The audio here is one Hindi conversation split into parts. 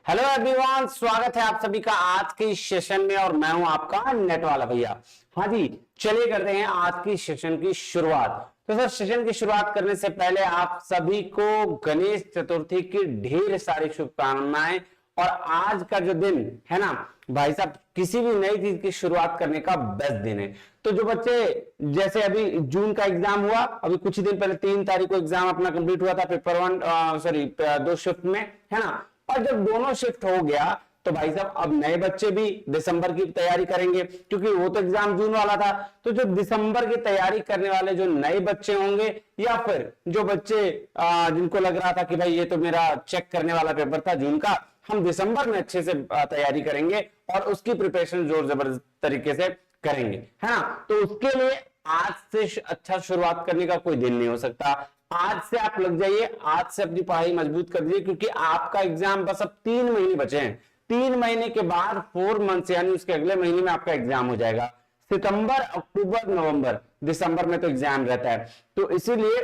हेलो एवरीवन, स्वागत है आप सभी का आज के इस सेशन में और मैं हूं आपका नेट वाला भैया। हाँ जी, चलिए करते हैं आज की सेशन की शुरुआत। तो सर, सेशन की शुरुआत करने से पहले आप सभी को गणेश चतुर्थी की ढेर सारी शुभकामनाएं। और आज का जो दिन है ना भाई साहब, किसी भी नई चीज की शुरुआत करने का बेस्ट दिन है। तो जो बच्चे, जैसे अभी जून का एग्जाम हुआ, अभी कुछ ही दिन पहले 3 तारीख को एग्जाम अपना कंप्लीट हुआ था, पेपर 1 सॉरी 2 शिफ्ट में, है ना। और जब दोनों शिफ्ट हो गया तो भाई साहब अब नए बच्चे भी दिसंबर की तैयारी करेंगे, क्योंकि वो तो एग्जाम जून वाला था। तो जो दिसंबर की तैयारी करने वाले जो नए बच्चे होंगे, या फिर जो बच्चे जिनको लग रहा था कि भाई ये तो मेरा चेक करने वाला पेपर था जून का, हम दिसंबर में अच्छे से तैयारी करेंगे और उसकी प्रिपरेशन जोर जबरदस्त तरीके से करेंगे, है ना। तो उसके लिए आज से अच्छा शुरुआत करने का कोई दिन नहीं हो सकता। आज से आप लग जाइए, आज से अपनी पढ़ाई मजबूत कर दीजिए, क्योंकि आपका एग्जाम बस अब 3 महीने बचे हैं। 3 महीने के बाद 4 मंथ्स यानी उसके अगले महीने में आपका एग्जाम हो जाएगा। सितंबर, अक्टूबर, नवंबर, दिसंबर में तो एग्जाम रहता है। तो इसीलिए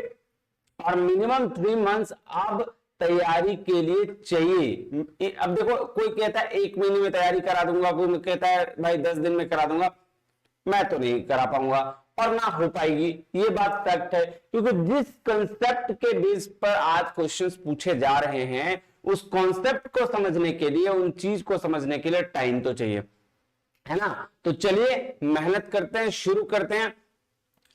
और मिनिमम 3 मंथ्स अब तैयारी के लिए चाहिए। अब देखो, कोई कहता है 1 महीने में तैयारी करा दूंगा, कोई कहता है भाई 10 दिन में करा दूंगा। मैं तो नहीं करा पाऊंगा और ना हो पाएगी, ये बात फैक्ट है। क्योंकि जिस कंसेप्ट के बेस पर आज क्वेश्चंस पूछे जा रहे हैं, उस कॉन्सेप्ट को समझने के लिए, उन चीज को समझने के लिए टाइम तो चाहिए, है ना। तो चलिए मेहनत करते हैं, शुरू करते हैं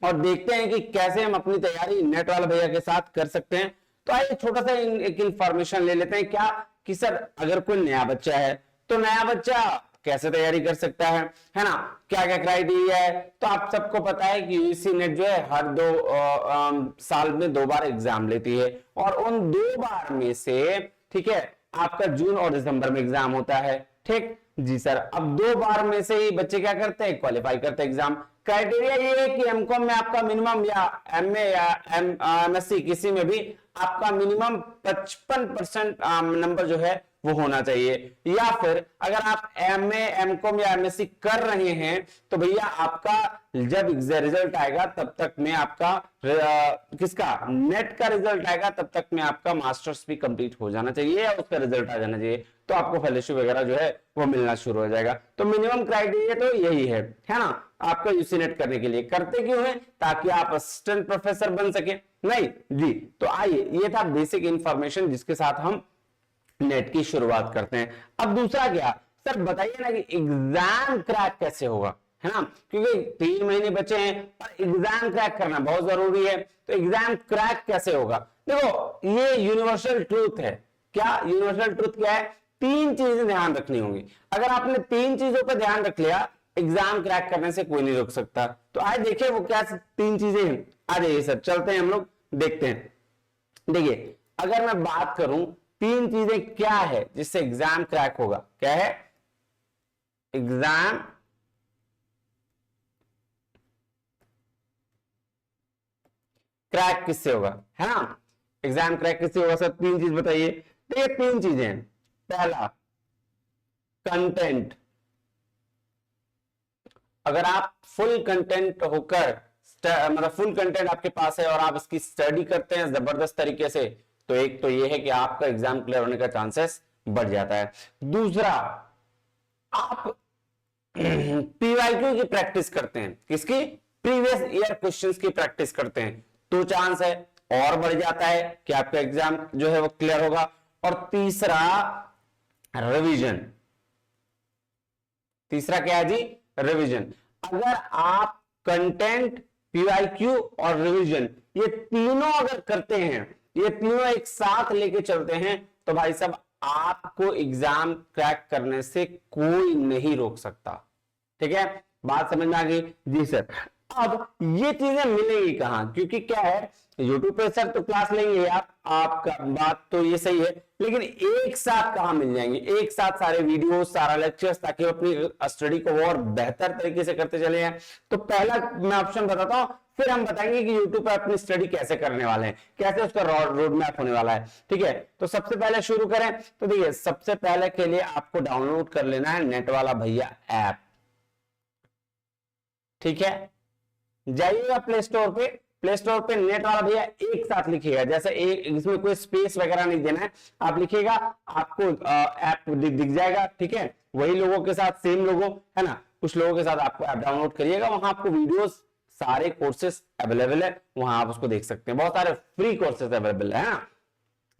और देखते हैं कि कैसे हम अपनी तैयारी नेट वाला भैया के साथ कर सकते हैं। तो आइए छोटा सा एक इंफॉर्मेशन ले लेते हैं, क्या कि सर अगर कोई नया बच्चा है तो नया बच्चा कैसे तैयारी कर सकता है ना। क्या क्या क्राइटेरिया है, तो आप सबको पता है कि यूजीसी नेट जो है हर 2 साल में 2 बार एग्जाम लेती है, और उन 2 बार में से, ठीक है, आपका जून और दिसंबर में एग्जाम होता है। ठीक जी सर, अब 2 बार में से ही बच्चे क्या करते हैं, क्वालिफाई करते हैं एग्जाम। क्राइटेरिया ये है कि एमकॉम में आपका मिनिमम, या एमए या एमएससी किसी में भी आपका मिनिमम 55% नंबर जो है वो होना चाहिए। या फिर अगर आप एमए, एमकॉम या एमएससी कर रहे हैं तो भैया आपका जब रिजल्ट आएगा तब तक में आपका किसका नेट का रिजल्ट आएगा, तब तक में आपका मास्टर्स भी कंप्लीट हो जाना चाहिए या उसका रिजल्ट आ जाना चाहिए। तो आपको फेलोशिप वगैरह जो है वो मिलना शुरू हो जाएगा। तो मिनिमम क्राइटेरिया तो यही है ना, आपका यूसी नेट करने के लिए। करते क्यों है, ताकि आप असिस्टेंट प्रोफेसर बन सके, नहीं जी। तो आइए, ये था बेसिक इंफॉर्मेशन जिसके साथ हम नेट की शुरुआत करते हैं। अब दूसरा क्या, सर बताइए ना कि एग्जाम क्रैक कैसे होगा, है ना। क्योंकि 3 महीने बचे हैं और एग्जाम क्रैक करना बहुत जरूरी है। तो एग्जाम क्रैक कैसे होगा, देखो ये यूनिवर्सल ट्रूथ है। क्या यूनिवर्सल ट्रूथ क्या है, 3 चीजें ध्यान रखनी होंगी। अगर आपने 3 चीजों पर ध्यान रख लिया, एग्जाम क्रैक करने से कोई नहीं रोक सकता। तो आज देखिए वो क्या 3 चीजें हैं। आ जाइए सर, चलते हैं हम लोग, देखते हैं। देखिए, अगर मैं बात करूं 3 चीजें क्या है जिससे एग्जाम क्रैक होगा, क्या है, एग्जाम क्रैक किससे होगा, है ना। एग्जाम क्रैक किससे होगा सर, 3 चीज बताइए। देखिए 3 चीजें हैं। पहला, कंटेंट। अगर आप फुल कंटेंट होकर, मतलब फुल कंटेंट आपके पास है और आप इसकी स्टडी करते हैं जबरदस्त तरीके से, तो एक तो ये है कि आपका एग्जाम क्लियर होने का चांसेस बढ़ जाता है। दूसरा, आप पीवाईक्यू की प्रैक्टिस करते हैं, किसकी, प्रीवियस ईयर क्वेश्चंस की प्रैक्टिस करते हैं, तो चांस है और बढ़ जाता है कि आपका एग्जाम जो है वो क्लियर होगा। और तीसरा, रिवीजन। तीसरा क्या है जी, रिवीजन। अगर आप कंटेंट, पीवाईक्यू और रिवीजन, ये तीनों अगर करते हैं, ये तीनों एक साथ लेके चलते हैं, तो भाई साहब आपको एग्जाम क्रैक करने से कोई नहीं रोक सकता। ठीक है, बात समझ में आ गई जी सर। अब ये चीजें मिलेंगी कहां, क्योंकि क्या है, यूट्यूब पे सर तो क्लास लेंगे आप, आपका बात तो ये सही है, लेकिन एक साथ कहां मिल जाएंगे, एक साथ सारे वीडियो, सारा लेक्चर्स, ताकि अपनी स्टडी को और बेहतर तरीके से करते चले हैं। तो पहला मैं ऑप्शन बताता हूं, फिर हम बताएंगे कि यूट्यूब पर अपनी स्टडी कैसे करने वाले हैं, कैसे उसका रोड मैप होने वाला है। ठीक है, तो सबसे पहले शुरू करें। तो देखिए, सबसे पहले के लिए आपको डाउनलोड कर लेना है नेट वाला भैया ऐप। ठीक है, जाइएगा प्ले स्टोर पे, प्ले स्टोर पे नेट वाला भैया एक साथ लिखिएगा, जैसे एक इसमें कोई स्पेस वगैरह नहीं देना है, आप लिखिएगा आपको ऐप दिख जाएगा, ठीक है। वही लोगों के साथ सेम लोगो है ना, कुछ लोगों के साथ आपको ऐप डाउनलोड करिएगा, वहां आपको वीडियोस सारे कोर्सेस अवेलेबल है, वहां आप उसको देख सकते हैं, बहुत सारे फ्री कोर्सेस अवेलेबल है ना,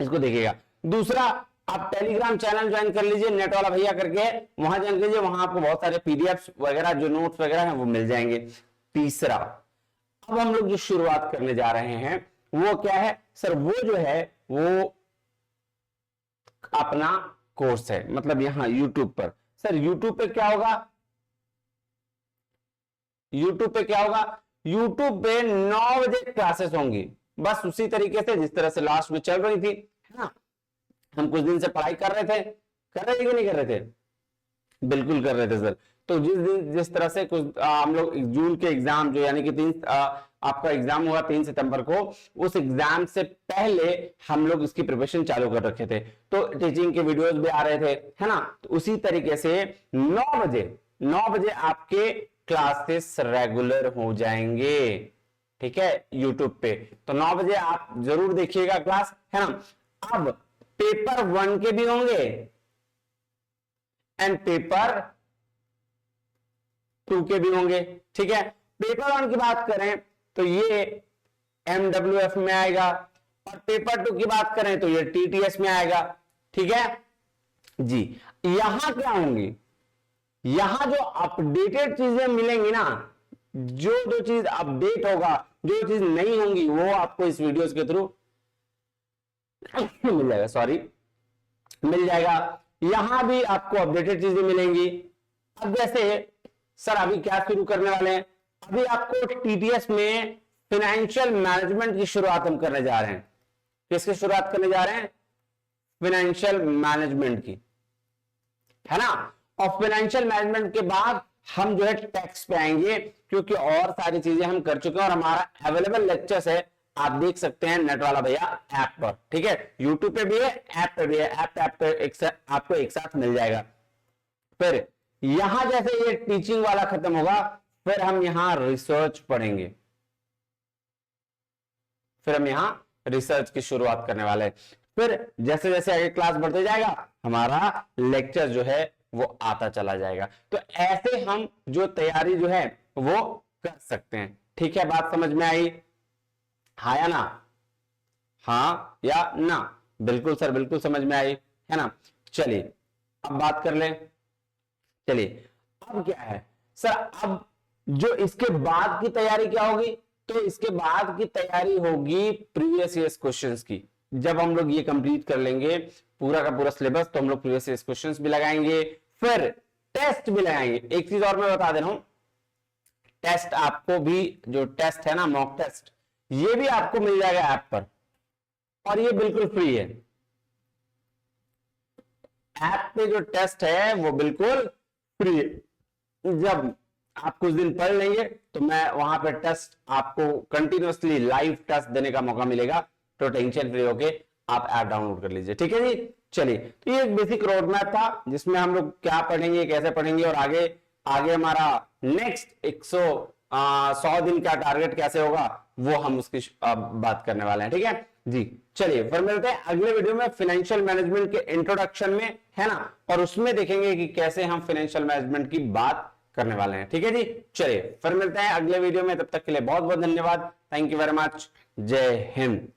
इसको देखिएगा। दूसरा, आप टेलीग्राम चैनल ज्वाइन कर लीजिए, नेट वाला भैया करके, वहां ज्वाइन कीजिए, वहां आपको बहुत सारे पीडीएफ वगैरह जो नोट्स वगैरह हैं वो मिल जाएंगे। तीसरा, अब हम लोग जो शुरुआत करने जा रहे हैं वो क्या है सर, वो जो है वो अपना कोर्स है, मतलब यहां यूट्यूब पर। सर यूट्यूब पे क्या होगा, यूट्यूब पे क्या होगा, यूट्यूब पे 9 बजे क्लासेस होंगी, बस उसी तरीके से जिस तरह से लास्ट में चल रही थी, है ना। हम कुछ दिन से पढ़ाई कर रहे थे, कर रहे थे कि नहीं कर रहे थे, बिल्कुल कर रहे थे सर। तो जिस तरह से कुछ हम लोग जून के एग्जाम जो यानी कि आपका एग्जाम हुआ 3 सितंबर को, उस एग्जाम से पहले हम लोग इसकी प्रिपरेशन चालू कर रखे थे, तो टीचिंग के वीडियोस भी आ रहे थे, है ना। तो उसी तरीके से 9 बजे आपके क्लासेस रेगुलर हो जाएंगे, ठीक है, यूट्यूब पे। तो 9 बजे आप जरूर देखिएगा क्लास, है ना। अब पेपर 1 के भी होंगे एंड पेपर 2 के भी होंगे, ठीक है। पेपर 1 की बात करें तो ये MWF में आएगा, और पेपर 2 की बात करें तो ये TTS में आएगा, ठीक है जी। यहां क्या होंगी, यहां जो अपडेटेड चीजें मिलेंगी ना, जो चीज अपडेट होगा, जो चीज नहीं होंगी वो आपको इस वीडियोस के थ्रू मिल जाएगा, सॉरी मिल जाएगा। यहां भी आपको अपडेटेड चीजें मिलेंगी। अब जैसे सर अभी क्या शुरू करने वाले हैं, अभी आपको TTS में फाइनेंशियल मैनेजमेंट की शुरुआत हम करने जा रहे हैं। किसकी शुरुआत करने जा रहे हैं, फाइनेंशियल मैनेजमेंट की, है ना। और फाइनेंशियल मैनेजमेंट के बाद हम जो है टैक्स पे आएंगे, क्योंकि और सारी चीजें हम कर चुके हैं और हमारा अवेलेबल लेक्चर्स है, आप देख सकते हैं नेट वाला भैया ऐप पर, ठीक है। यूट्यूब पे भी है, ऐप पे भी है, ऐप पे आपको एक साथ मिल जाएगा। फिर यहां जैसे ये टीचिंग वाला खत्म होगा, फिर हम यहां रिसर्च पढ़ेंगे, फिर हम यहां रिसर्च की शुरुआत करने वाले हैं। फिर जैसे जैसे आगे क्लास बढ़ते जाएगा, हमारा लेक्चर जो है वो आता चला जाएगा। तो ऐसे हम जो तैयारी जो है वो कर सकते हैं, ठीक है। बात समझ में आई, हाँ या ना, हाँ या ना, बिल्कुल सर बिल्कुल समझ में आई, है ना। चलिए अब बात कर लें, चलिए अब क्या है सर, अब जो इसके बाद की तैयारी क्या होगी, तो इसके बाद की तैयारी होगी प्रीवियस ईयर्स क्वेश्चंस की। जब हम लोग ये कंप्लीट कर लेंगे पूरा का पूरा सिलेबस, तो हम लोग प्रीवियस ईयर्स क्वेश्चंस भी लगाएंगे, फिर टेस्ट भी लगाएंगे। एक चीज और मैं बता दे रहा हूं, टेस्ट आपको भी, जो टेस्ट है ना मॉक टेस्ट, ये भी आपको मिल जाएगा ऐप पर, और ये बिल्कुल फ्री है। ऐप पे जो टेस्ट है वो बिल्कुल फ्री है। जब आप कुछ दिन पढ़ लेंगे तो मैं वहां पे टेस्ट आपको कंटिन्यूअसली लाइव टेस्ट देने का मौका मिलेगा, तो टेंशन फ्री होके आप ऐप डाउनलोड कर लीजिए, ठीक है जी। चलिए, तो ये एक बेसिक रोड मैप था जिसमें हम लोग क्या पढ़ेंगे, कैसे पढ़ेंगे, और आगे आगे हमारा नेक्स्ट 100 दिन का टारगेट कैसे होगा वो हम उसकी बात करने वाले हैं, ठीक है जी। चलिए फिर मिलते हैं अगले वीडियो में फाइनेंशियल मैनेजमेंट के इंट्रोडक्शन में, है ना, और उसमें देखेंगे कि कैसे हम फाइनेंशियल मैनेजमेंट की बात करने वाले हैं, ठीक है जी। चलिए फिर मिलते हैं अगले वीडियो में, तब तक के लिए बहुत बहुत धन्यवाद, थैंक यू वेरी मच, जय हिंद।